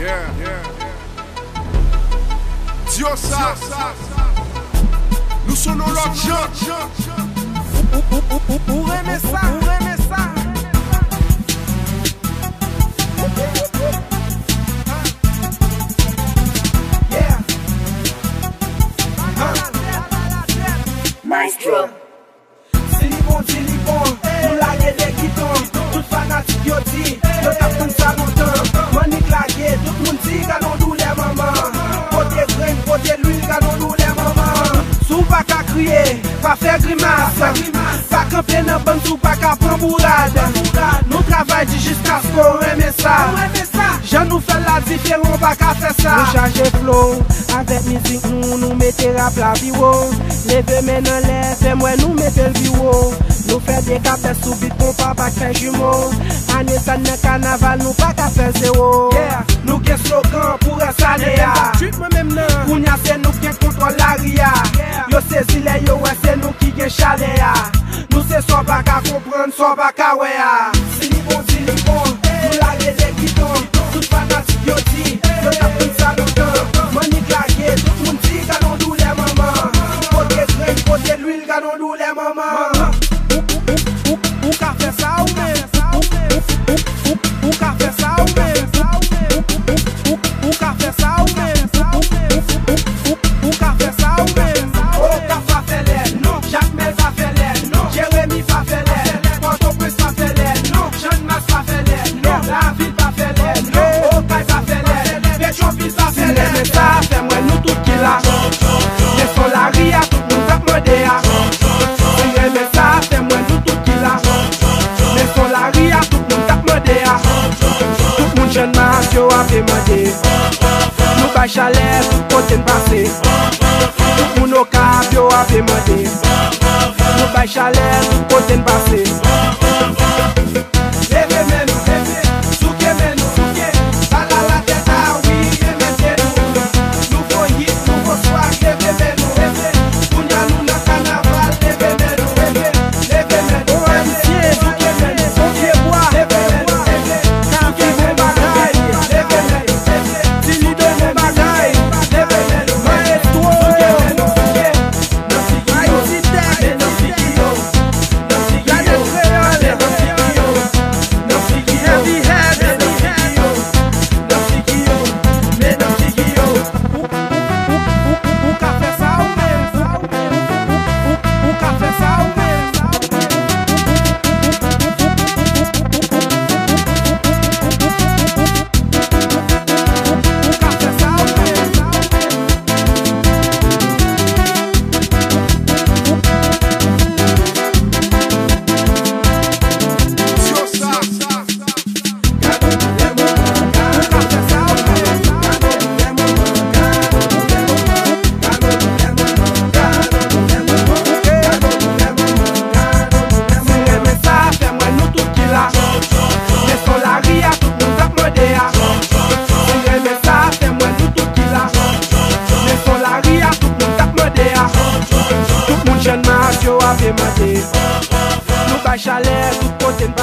Diyo sa, nou sonon lòk jan. Ou reme sa, ou reme sa. Maestro. Silibon, nou lage de giton. Tout fanatik yo di, yo tap kon sa lontan. Manik lage, tout moun di ganon dou le maman. Kote gren, kote l'huile, ganon dou le maman. Sou pa ka kriye, pa fe grimace. Pa kampe nan ban, sou pa ka pran bourade. Nou travay di jiska sko reme sa. Jan nou fè la diferon, pa ka fè sa. Nou chaje flow, avèk mizik nou mette rap la biwo. Leve men nan lè, fè mwen nou mette l'biwo. Nou fè de kapè soubit kon pa bak fè jumo. Ane san nan kanaval nou pa ka fè zero. Nou gen slogan pou resane ya. Kounya se nou gen kontrol la ria. Yo se zile yo wè se nou ki gen chale ya. Nou se so pa ka kompran, so pa ka we ya. Silibon, nou lage de giton. Tout fanatik yo di, yo tap kon sa lontan. Manik lage, tout moun di ganon dou le maman. Kote gren, kote l'huile, ganon dou le maman. Ou ka fè sa ou men? Ou ka fè sa ou men? Ou ka fè sa ou men? Ou ka fè sa ou men? Ou ka fa fè lè, non. Jacques Mel fa fè lè, non. Jérémy fa fè lè, Port-au-Prince fa fè lè, non. Jean Mas fa fè lè, non. La ville fa fè lè, non. Okaï fa fè lè, Pétionville fa fè lè. Si ça fè mwen nou tout ki la. Leson la ria, tout moun tap mwede ya. Si reme sa fè mwen nou tout ki la. Leson la ria, tout moun tap mwede ya. Tout moun jen mas yo ave mwede. Nou bay chalet, tout kote n'pase. Tout moun okap yo ave mwede. Nou bay chalet, tout kote n'pase. Leve men nou, leve, souke men nou, souke. Bala la tête a oui, reme ten nou. Nou fo hit, nou fo swag, leve men nou, leve. Kounya nou nan kanaval, leve men nou, leve. Leve men nou, leve, souke men nou, souke bois. Leve men nou, leve, souke men bagay. Leve men nou, leve, Silido men bagay. Leve men nou, maestro. Souke men nou, souke. Nan figi yo, nan figi yo. Nan figi yo, nan figi yo. Nan figi yo, nan figi yo. Nan figi yo, men nan figi yo. Ou ka fè sa ou men? Ou ka fè sa ou men? Diyo sa, Nou bay chalet, tout kote n'pase.